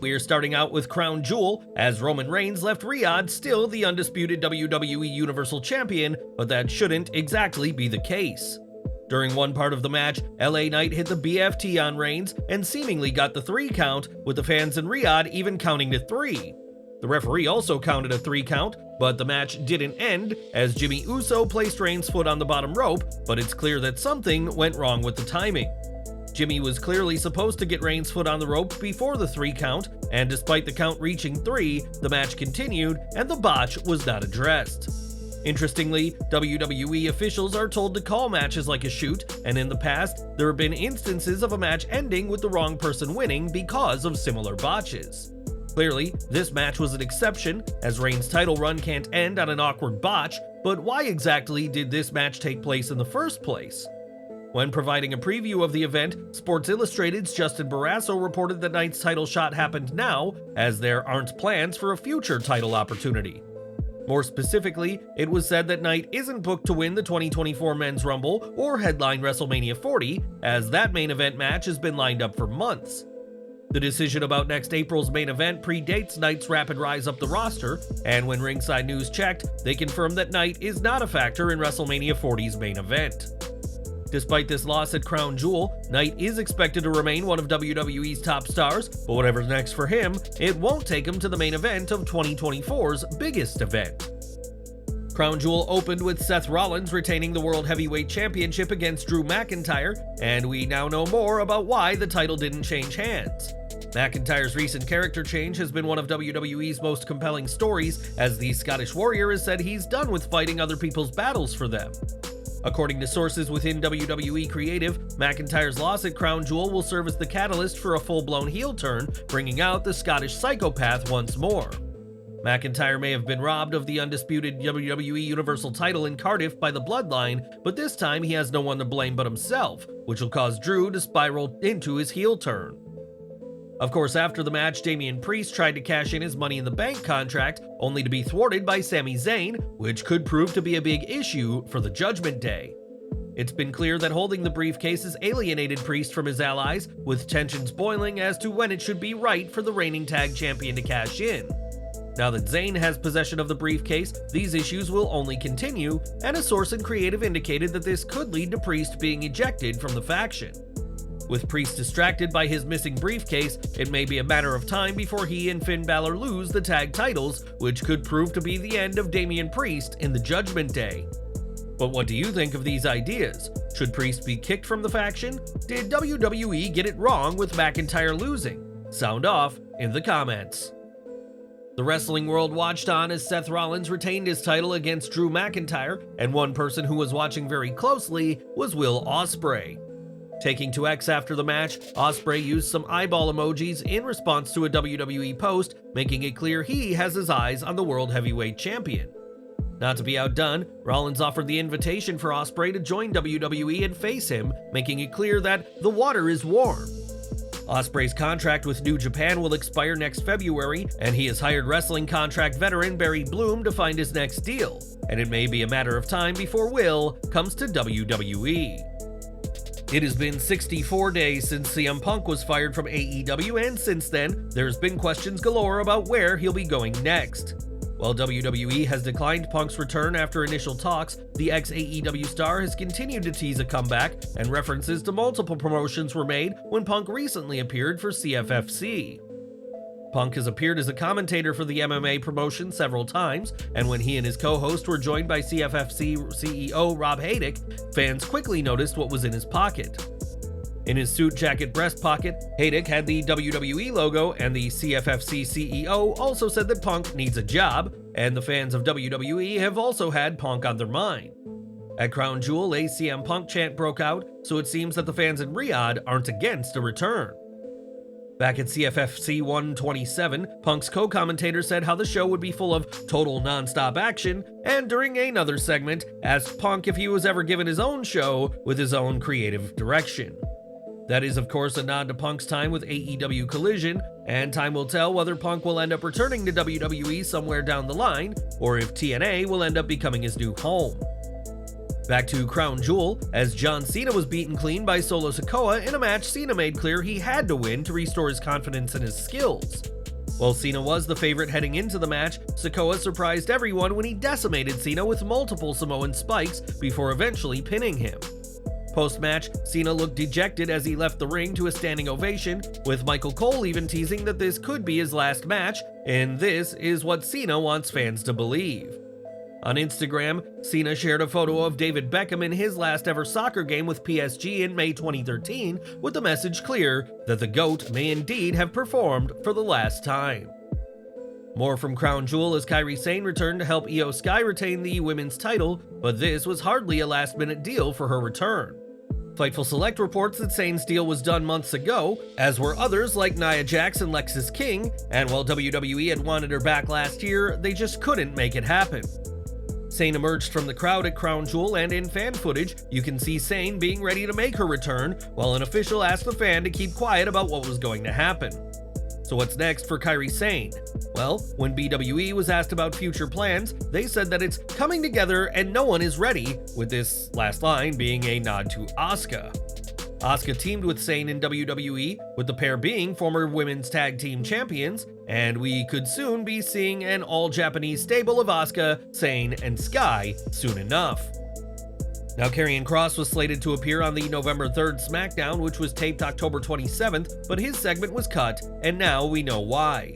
We're starting out with Crown Jewel, as Roman Reigns left Riyadh still the undisputed WWE Universal Champion, but that shouldn't exactly be the case. During one part of the match, LA Knight hit the BFT on Reigns and seemingly got the 3 count, with the fans in Riyadh even counting to 3. The referee also counted a 3 count, but the match didn't end as Jimmy Uso placed Reigns' foot on the bottom rope, but it's clear that something went wrong with the timing. Jimmy was clearly supposed to get Reigns' foot on the rope before the 3 count, and despite the count reaching 3, the match continued and the botch was not addressed. Interestingly, WWE officials are told to call matches like a shoot, and in the past, there have been instances of a match ending with the wrong person winning because of similar botches. Clearly, this match was an exception, as Reigns' title run can't end on an awkward botch, but why exactly did this match take place in the first place? When providing a preview of the event, Sports Illustrated's Justin Barrasso reported that Knight's title shot happened now, as there aren't plans for a future title opportunity. More specifically, it was said that Knight isn't booked to win the 2024 Men's Rumble or headline WrestleMania 40, as that main event match has been lined up for months. The decision about next April's main event predates Knight's rapid rise up the roster, and when Ringside News checked, they confirmed that Knight is not a factor in WrestleMania 40's main event. Despite this loss at Crown Jewel, Knight is expected to remain one of WWE's top stars, but whatever's next for him, it won't take him to the main event of 2024's biggest event. Crown Jewel opened with Seth Rollins retaining the World Heavyweight Championship against Drew McIntyre, and we now know more about why the title didn't change hands. McIntyre's recent character change has been one of WWE's most compelling stories, as the Scottish Warrior has said he's done with fighting other people's battles for them. According to sources within WWE Creative, McIntyre's loss at Crown Jewel will serve as the catalyst for a full-blown heel turn, bringing out the Scottish psychopath once more. McIntyre may have been robbed of the undisputed WWE Universal title in Cardiff by the Bloodline, but this time he has no one to blame but himself, which will cause Drew to spiral into his heel turn. Of course, after the match, Damian Priest tried to cash in his Money in the Bank contract, only to be thwarted by Sami Zayn, which could prove to be a big issue for the Judgment Day. It's been clear that holding the briefcase has alienated Priest from his allies, with tensions boiling as to when it should be right for the reigning tag champion to cash in. Now that Zayn has possession of the briefcase, these issues will only continue, and a source in Creative indicated that this could lead to Priest being ejected from the faction. With Priest distracted by his missing briefcase, it may be a matter of time before he and Finn Balor lose the tag titles, which could prove to be the end of Damian Priest in the Judgment Day. But what do you think of these ideas? Should Priest be kicked from the faction? Did WWE get it wrong with McIntyre losing? Sound off in the comments. The wrestling world watched on as Seth Rollins retained his title against Drew McIntyre, and one person who was watching very closely was Will Ospreay. Taking to X after the match, Ospreay used some eyeball emojis in response to a WWE post, making it clear he has his eyes on the World Heavyweight Champion. Not to be outdone, Rollins offered the invitation for Ospreay to join WWE and face him, making it clear that the water is warm. Ospreay's contract with New Japan will expire next February, and he has hired wrestling contract veteran Barry Bloom to find his next deal, and it may be a matter of time before Will comes to WWE. It has been 64 days since CM Punk was fired from AEW, and since then, there's been questions galore about where he'll be going next. While WWE has declined Punk's return after initial talks, the ex-AEW star has continued to tease a comeback, and references to multiple promotions were made when Punk recently appeared for CFFC. Punk has appeared as a commentator for the MMA promotion several times, and when he and his co-host were joined by CFFC CEO Rob Haydick, fans quickly noticed what was in his pocket. In his suit jacket breast pocket, Haydick had the WWE logo, and the CFFC CEO also said that Punk needs a job, and the fans of WWE have also had Punk on their mind. At Crown Jewel, a CM Punk chant broke out, so it seems that the fans in Riyadh aren't against a return. Back at CFFC 127, Punk's co-commentator said how the show would be full of total non-stop action, and during another segment, asked Punk if he was ever given his own show with his own creative direction. That is, of course, a nod to Punk's time with AEW Collision, and time will tell whether Punk will end up returning to WWE somewhere down the line, or if TNA will end up becoming his new home. Back to Crown Jewel, as John Cena was beaten clean by Solo Sikoa in a match Cena made clear he had to win to restore his confidence in his skills. While Cena was the favorite heading into the match, Sikoa surprised everyone when he decimated Cena with multiple Samoan spikes before eventually pinning him. Post-match, Cena looked dejected as he left the ring to a standing ovation, with Michael Cole even teasing that this could be his last match, and this is what Cena wants fans to believe. On Instagram, Cena shared a photo of David Beckham in his last ever soccer game with PSG in May 2013, with the message clear that the GOAT may indeed have performed for the last time. More from Crown Jewel as Kairi Sane returned to help Io Sky retain the women's title, but this was hardly a last-minute deal for her return. Fightful Select reports that Sane's deal was done months ago, as were others like Nia Jax and Lexis King, and while WWE had wanted her back last year, they just couldn't make it happen. Sane emerged from the crowd at Crown Jewel, and in fan footage, you can see Sane being ready to make her return, while an official asked the fan to keep quiet about what was going to happen. So what's next for Kairi Sane? Well, when BWE was asked about future plans, they said that it's coming together and no one is ready, with this last line being a nod to Asuka. Asuka teamed with Sane in WWE, with the pair being former women's tag team champions, and we could soon be seeing an all-Japanese stable of Asuka, Sane, and Sky soon enough. Now, Karrion Kross was slated to appear on the November 3rd Smackdown, which was taped October 27th, but his segment was cut, and now we know why.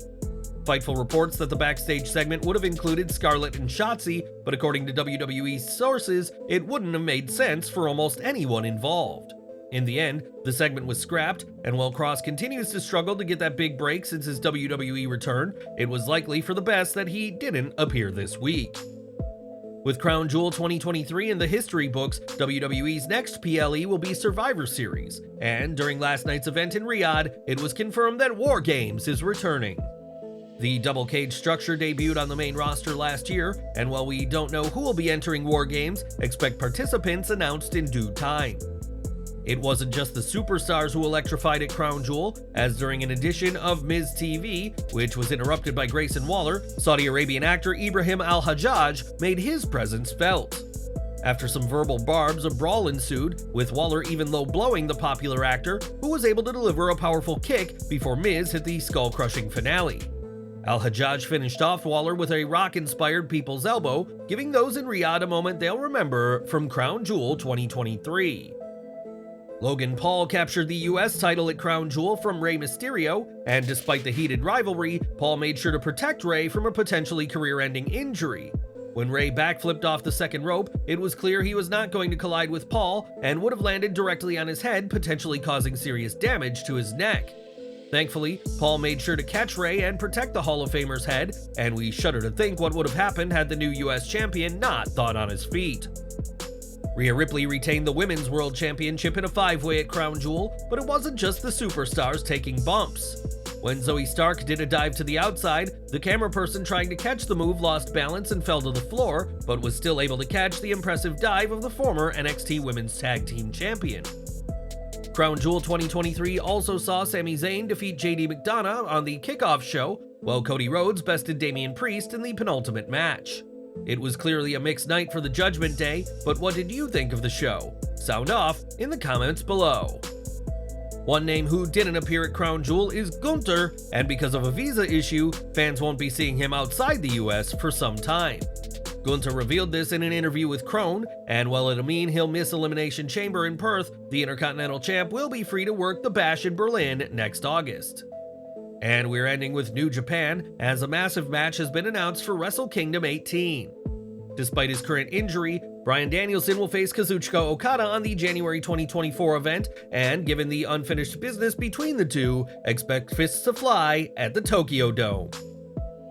Fightful reports that the backstage segment would have included Scarlett and Shotzi, but according to WWE sources, it wouldn't have made sense for almost anyone involved. In the end, the segment was scrapped, and while Kross continues to struggle to get that big break since his WWE return, it was likely for the best that he didn't appear this week. With Crown Jewel 2023 in the history books, WWE's next PLE will be Survivor Series, and during last night's event in Riyadh, it was confirmed that Wargames is returning. The double cage structure debuted on the main roster last year, and while we don't know who will be entering Wargames, expect participants announced in due time. It wasn't just the superstars who electrified at Crown Jewel, as during an edition of Miz TV, which was interrupted by Grayson Waller, Saudi Arabian actor Ibrahim al-Hajjaj made his presence felt. After some verbal barbs, a brawl ensued, with Waller even low-blowing the popular actor, who was able to deliver a powerful kick before Miz hit the skull-crushing finale. Al-Hajjaj finished off Waller with a rock-inspired people's elbow, giving those in Riyadh a moment they'll remember from Crown Jewel 2023. Logan Paul captured the US title at Crown Jewel from Rey Mysterio, and despite the heated rivalry, Paul made sure to protect Rey from a potentially career-ending injury. When Rey backflipped off the second rope, it was clear he was not going to collide with Paul and would have landed directly on his head, potentially causing serious damage to his neck. Thankfully, Paul made sure to catch Rey and protect the Hall of Famer's head, and we shudder to think what would have happened had the new US champion not thought on his feet. Rhea Ripley retained the Women's World Championship in a 5-way at Crown Jewel, but it wasn't just the superstars taking bumps. When Zoe Stark did a dive to the outside, the camera person trying to catch the move lost balance and fell to the floor, but was still able to catch the impressive dive of the former NXT Women's Tag Team Champion. Crown Jewel 2023 also saw Sami Zayn defeat JD McDonough on the kickoff show, while Cody Rhodes bested Damian Priest in the penultimate match. It was clearly a mixed night for the Judgment Day, but what did you think of the show? Sound off in the comments below. One name who didn't appear at Crown Jewel is Gunther, and because of a visa issue, fans won't be seeing him outside the US for some time. Gunther revealed this in an interview with Krone, and while it'll mean he'll miss Elimination Chamber in Perth, the Intercontinental Champ will be free to work the Bash in Berlin next August. And we're ending with New Japan, as a massive match has been announced for Wrestle Kingdom 18. Despite his current injury, Bryan Danielson will face Kazuchika Okada on the January 2024 event, and given the unfinished business between the two, expect fists to fly at the Tokyo Dome.